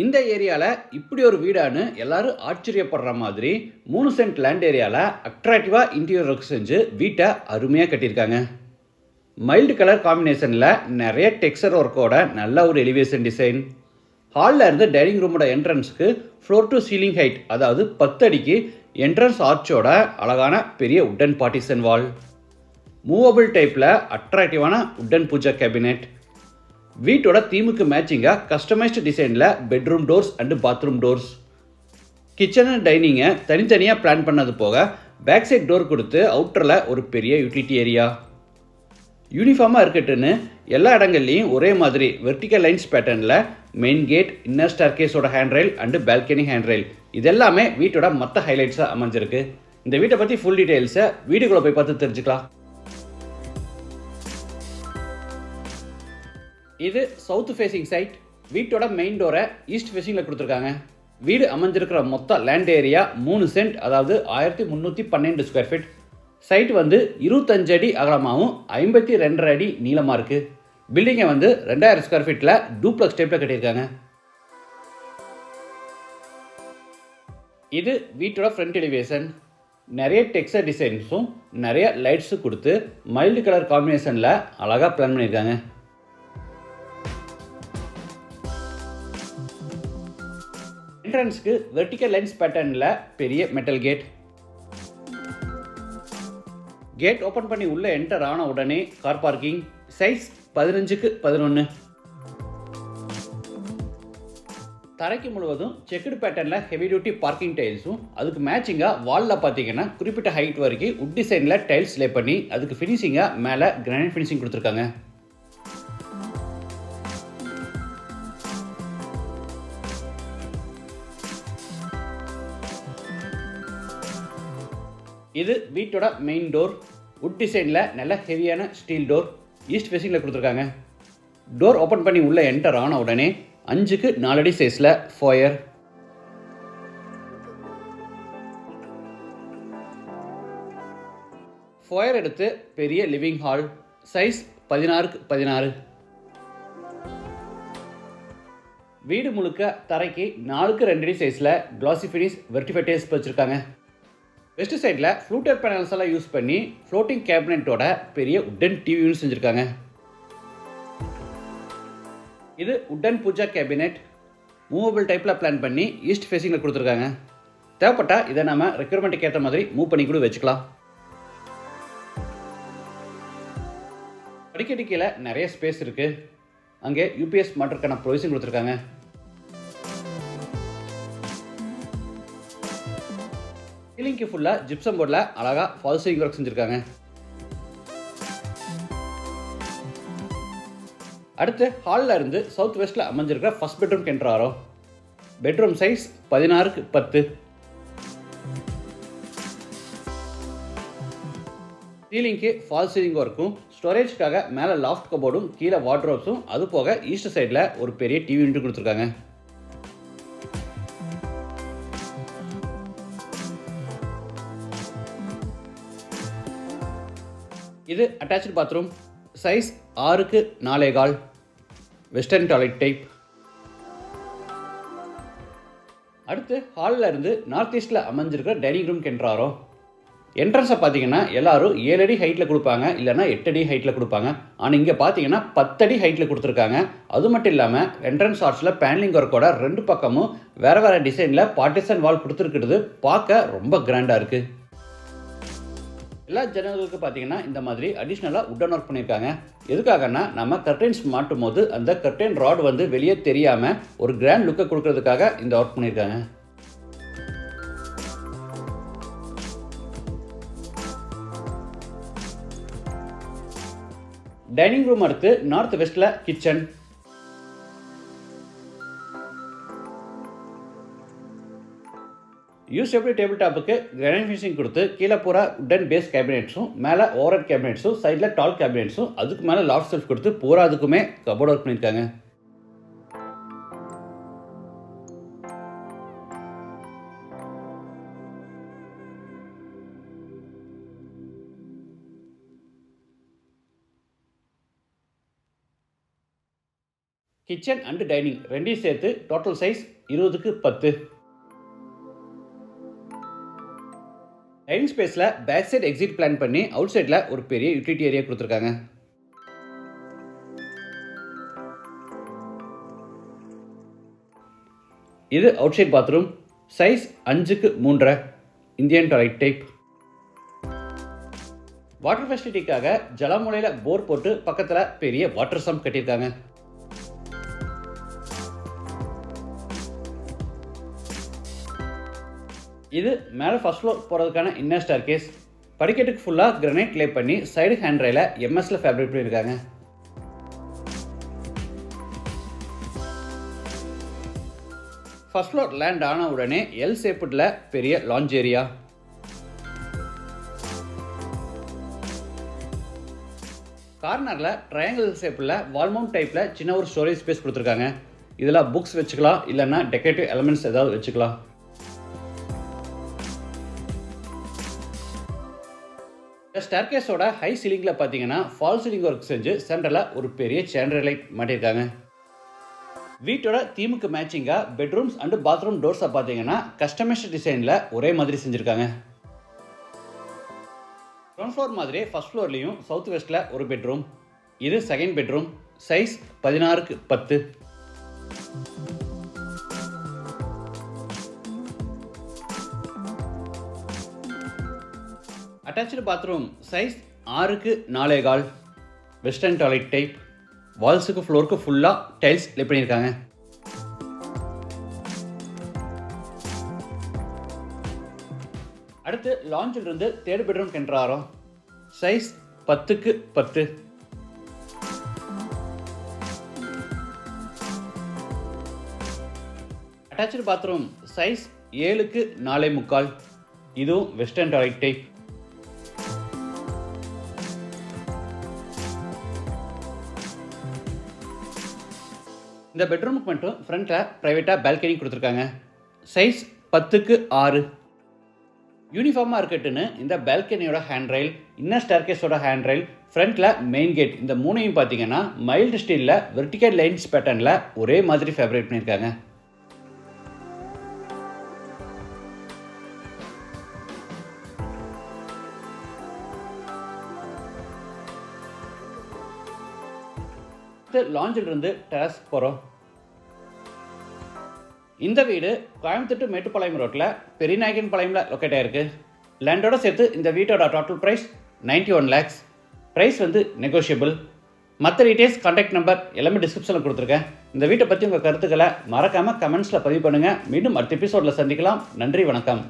இந்த ஏரியால இப்படி ஒரு வீடான்னு எல்லாரும் ஆச்சரியப்படுற மாதிரி 3 சென்ட் லேண்ட் ஏரியால அட்ராக்டிவா இன்டீரியர் ஒர்க் செஞ்சு வீட்டை அருமையாக கட்டியிருக்காங்க. மைல்டு கலர் காம்பினேஷனில் நிறைய டெக்ஸ்சர் ஒர்க்கோட நல்ல ஒரு எலிவேஷன் டிசைன். ஹாலில் இருந்து டைனிங் ரூமோட என்ட்ரன்ஸுக்கு ஃப்ளோர் டு சீலிங் ஹைட், அதாவது 10 அடிக்கு என்ட்ரன்ஸ் ஆர்ச்சோட அழகான பெரிய உட்டன் பார்ட்டிஷன் வால். மூவபிள் டைப்பில் அட்ராக்டிவான உட்டன் பூஜா கேபினெட். வீட்டோட தீமுக்கு மேட்சிங்காக கஸ்டமைஸ்டு டிசைனில் bedroom doors and bathroom doors. Kitchen and டைனிங்கை தனித்தனியாக பிளான் பண்ணது போக பேக் சைட் டோர் கொடுத்து அவுட்டரில் ஒரு பெரிய யூட்டிலிட்டி ஏரியா. யூனிஃபார்மாக இருக்கட்டுன்னு எல்லா இடங்கள்லையும் ஒரே மாதிரி வெர்டிக்கல் லைன்ஸ் பேட்டர்னில் மெயின் கேட், இன்னர் ஸ்டேர்கேஸோட ஹேண்ட்ரைல் அண்டு பால்கனி ஹேண்ட்ரைல் இதெல்லாமே வீட்டோட மற்ற ஹைலைட்ஸாக அமைஞ்சிருக்கு. இந்த வீட்டை பற்றி ஃபுல் டீட்டெயில்ஸை வீடியோக்குள்ளே போய் பார்த்து தெரிஞ்சுக்கலாம். இது சவுத் ஃபேசிங் சைட். வீட்டோட மெயின் டோரை ஈஸ்ட் ஃபேசிங்கில் கொடுத்துருக்காங்க. வீடு அமைஞ்சிருக்கிற மொத்த லேண்ட் ஏரியா 3 சென்ட், அதாவது 1312 ஸ்கொயர் ஃபீட். சைட் 25 அடி அகலமாகவும் 52 அடி நீளமாக இருக்குது. பில்டிங்கை 2000 ஸ்கொயர் ஃபீட்டில் டூப்ளக்ஸ் டைப்பில் கட்டியிருக்காங்க. இது வீட்டோட ஃப்ரண்ட் எலிவேஷன். நிறைய டெக்ஸ்சர் டிசைன்ஸும் நிறைய லைட்ஸும் கொடுத்து மைல்டு கலர் காம்பினேஷனில் அழகாக பிளான் பண்ணியிருக்காங்க. என்ட்ரன்ஸ்க்கு வெர்டிக்கல் லைன்ஸ் பேட்டர்னில் பெரிய மெட்டல் கேட். கேட் ஓப்பன் பண்ணி உள்ளே என்டர் ஆன உடனே கார் பார்க்கிங். சைஸ் 15க்கு 11. தரைக்கு முழுவதும் செக்குடு பேட்டர்னில் ஹெவி டியூட்டி பார்க்கிங் டைல்ஸும் அதுக்கு மேட்சிங்காக வாலில் பார்த்தீங்கன்னா குறிப்பிட்ட ஹைட் வரைக்கும் உட் டிசைனில் டைல்ஸ் லே பண்ணி அதுக்கு ஃபினிஷிங்காக மேலே கிரானைட் ஃபினிஷிங் கொடுத்துருக்காங்க. இது வீட்டோட மெயின் டோர். உட் டிசைனில் நல்ல ஹெவியான ஸ்டீல் டோர் ஈஸ்ட் ஃபேசிங்கில் கொடுத்துருக்காங்க. டோர் ஓப்பன் பண்ணி உள்ளே என்டர் ஆன உடனே 5க்கு 4 அடி சைஸில் ஃபோயர். ஃபோயர் எடுத்து பெரிய லிவிங் ஹால். சைஸ் 16க்கு 16. வீடு முழுக்க தரைக்கு 4க்கு 2 அடி சைஸில் கிளாசி ஃபினிஷ் வெர்டிஃபைட் டைல்ஸ் வச்சுருக்காங்க. வெஸ்ட் சைடில் ஃப்ளூட்டர் பேனல்ஸ் எல்லாம் யூஸ் பண்ணி ஃப்ளோட்டிங் கேபினெட்டோட பெரிய உட்டன் டிவி யூனிட் செஞ்சுருக்காங்க. இது உட்டன் பூஜா கேபினெட். மூவபிள் டைப்பில் பிளான் பண்ணி ஈஸ்ட் ஃபேசிங்கில் கொடுத்துருக்காங்க. தேவைப்பட்டால் இதை நம்ம ரெக்யர்மெண்ட்டுக்கு ஏற்ற மாதிரி மூவ் பண்ணி கூட வச்சுக்கலாம். படிக்கட்டு கீழே நிறைய ஸ்பேஸ் இருக்குது. அங்கே யூபிஎஸ் மாற்றுக்கான ப்ரொவிஷன் கொடுத்துருக்காங்க. சீலிங்க்கு ஃபுல்லாக ஜிப்சம் போர்டில் அழகாக ஃபால் சீலிங் ஒர்க் செஞ்சுருக்காங்க. அடுத்து ஹாலில் இருந்து சவுத் வெஸ்ட்டில் அமைஞ்சிருக்கிற first bedroom entry. Bedroom size 16க்கு 10. சீலிங்க்கு ஃபால் சீலிங் ஒர்க்கும் ஸ்டோரேஜ்க்காக மேலே லாஃப்ட் கபோர்டும் கீழே வார்ட்ரோப்ஸும் அது போக ஈஸ்ட் சைடில் ஒரு பெரிய டிவி யூனிட் கொடுத்துருக்காங்க. இது அட்டாச்சு பாத்ரூம். சைஸ் 6க்கு 4.25. Western toilet type. அடுத்து ஹாலில் இருந்து நார்த் ஈஸ்டில் அமைஞ்சிருக்கிற டைனிங் ரூம் என்ட்ரு. என்ட்ரன்ஸை பார்த்தீங்கன்னா எல்லாரும் 7 அடி ஹைட்டில் கொடுப்பாங்க, இல்லைனா 8 அடி ஹைட்டில் கொடுப்பாங்க. ஆனால் இங்கே பார்த்தீங்கன்னா 10 அடி ஹைட்டில் கொடுத்துருக்காங்க. அது மட்டும் இல்லாமல் என்ட்ரன்ஸ் ஆர்ட்ஸில் பேனலிங் ஒர்க்கோட 2 பக்கமும் வேறு வேறு டிசைனில் பார்ட்டிஷன் வால் கொடுத்துருக்கிறது பார்க்க ரொம்ப கிராண்டாக இருக்குது. எல்லா ஜன்னல்களுக்கு பார்த்தீங்கன்னா இந்த மாதிரி அடிஷ்னலாக உட்டன் ஒர்க் பண்ணியிருக்காங்க. எதுக்காகனா நம்ம கர்டைன்ஸ் மாட்டும் போது அந்த கர்டைன் ராட் வெளியே தெரியாமல் ஒரு கிராண்ட் லுக்கை கொடுக்கறதுக்காக இந்த ஒர்க் பண்ணியிருக்காங்க. டைனிங் ரூம் அடுத்து நார்த் வெஸ்ட்டில் கிச்சன். யூஸ்டபிள் டேபிள் டாப்புக்கு கிரானைட் ஃபினிஷிங் கொடுத்து கீழே பூரா உட்டன் பேஸ் கேபினெட்ஸும் மேலே ஓவர்ஹெட் கேபினெட்ஸும் சைடில் டால் கேபினெட்ஸும் அதுக்கு மேலே லாஃப்ட் செல்ஃப் கொடுத்து பூரா அதுக்குமே கபோர்ட் ஒர்க் பண்ணியிருக்காங்க. கிச்சன் அண்ட் டைனிங் ரெண்டையும் சேர்த்து டோட்டல் சைஸ் 20க்கு 10. டைனிங் ஸ்பேஸில் பேக் சைடு எக்ஸிட் பிளான் பண்ணி அவுட் சைடில் ஒரு பெரிய யூட்டிலிட்டி ஏரியா கொடுத்துருக்காங்க. இது அவுட் சைட் பாத்ரூம், சைஸ் 5க்கு 3.5, இந்தியன் டாய்லெட் டைப். வாட்டர் ஃபெசிலிட்டிக்காக ஜலமூலையில் போர் போட்டு பக்கத்தில் பெரிய வாட்டர் சம்ப் கட்டியிருக்காங்க. இது மேலே ஃபர்ஸ்ட் ஃப்ளோர் போகிறதுக்கான இன்னர் ஸ்டார் கேஸ். படிக்கட்டுக்கு ஃபுல்லாக கிரனைட் லே பண்ணி சைடு ஹேண்ட் ரயில எம்எஸ்ல ஃபேப்ரிக் பண்ணியிருக்காங்க. ஃபர்ஸ்ட் ஃப்ளோர் லேண்ட் ஆன உடனே எல் ஷேப்ல பெரிய லான்ச் ஏரியா. கார்னரில் ட்ரையாங்கிள் ஷேப்பில் வால்மவுண்ட் டைப்பில் சின்ன ஒரு ஸ்டோரேஜ் ஸ்பேஸ் கொடுத்துருக்காங்க. இதில் புக்ஸ் வச்சுக்கலாம், இல்லைன்னா டெக்கரேட்டிவ் எலமெண்ட்ஸ் ஏதாவது வச்சுக்கலாம். ஸ்டேர்கேஸோட ஹை சீலிங்கில் பார்த்தீங்கன்னா ஃபால் சீலிங் ஒர்க் செஞ்சு சென்டரில் ஒரு பெரிய சேண்டர் லைட் மாட்டியிருக்காங்க. வீட்டோட தீமுக்கு மேட்சிங்காக பெட்ரூம்ஸ் அண்ட் பாத்ரூம் டோர்ஸை பார்த்தீங்கன்னா கஸ்டமைஸ்ட் டிசைனில் ஒரே மாதிரி செஞ்சுருக்காங்க. கிரவுண்ட் ஃப்ளோர் மாதிரி ஃபர்ஸ்ட் ஃப்ளோர்லேயும் சவுத் வெஸ்ட்டில் ஒரு பெட்ரூம். இது செகண்ட் பெட்ரூம், சைஸ் 16க்கு 10. அட்டாச்சு பாத்ரூம், சைஸ் 6க்கு 4.25, வெஸ்டர்ன் டாய்லெட் டைப். வால்ஸுக்கு ஃப்ளோருக்கு ஃபுல்லாக டைல்ஸ் லே பண்ணியிருக்காங்க. அடுத்து லாஞ்சில் இருந்து தேர்ட் பெட்ரூம் கென்றாரோம், சைஸ் 10க்கு 10. அட்டாச்சு பாத்ரூம், சைஸ் 7க்கு 4.25, இதுவும் வெஸ்டர்ன் டாய்லெட் டைப். இந்த பெட்ரூமுக்கு மட்டும் ஃப்ரண்ட்டில் ப்ரைவேட்டாக பால்கனி கொடுத்துருக்காங்க. சைஸ் 10க்கு 6. யூனிஃபார்மாக இருக்கட்டுன்னு இந்த பால்கனியோட ஹேண்ட் ரயில், இன்னர் ஸ்டேர்கேஸோட ஹேண்ட் ரயில், ஃப்ரண்ட்டில் மெயின் கேட், இந்த மூணையும் பார்த்தீங்கன்னா மைல்டு ஸ்டீலில் வெர்டிக்கல் லைன்ஸ் பேட்டர்னில் ஒரே மாதிரி ஃபேப்ரிக் பண்ணியிருக்காங்க. லாஞ்சில் இருந்து டெரஸ் போகிறோம். இந்த வீடு கோயம்புத்தூர் டு மேட்டுப்பாளையம் ரோட்டில் பெரியநாயக்கன் பாளையமில் லொக்கேட் ஆகிருக்கு. லேண்டோட சேர்த்து இந்த வீட்டோட total price 91 lakhs. Price negotiable. மற்ற டீட்டெயில்ஸ், கான்டாக்ட் நம்பர் எல்லாமே டிஸ்கிரிப்ஷனில் கொடுத்துருக்கேன். இந்த வீட்டை பற்றி உங்கள் கருத்துக்களை மறக்காமல் கமெண்ட்ஸில் பதிவு பண்ணுங்கள். மீண்டும் அடுத்த எபிசோடில் சந்திக்கலாம். நன்றி, வணக்கம்.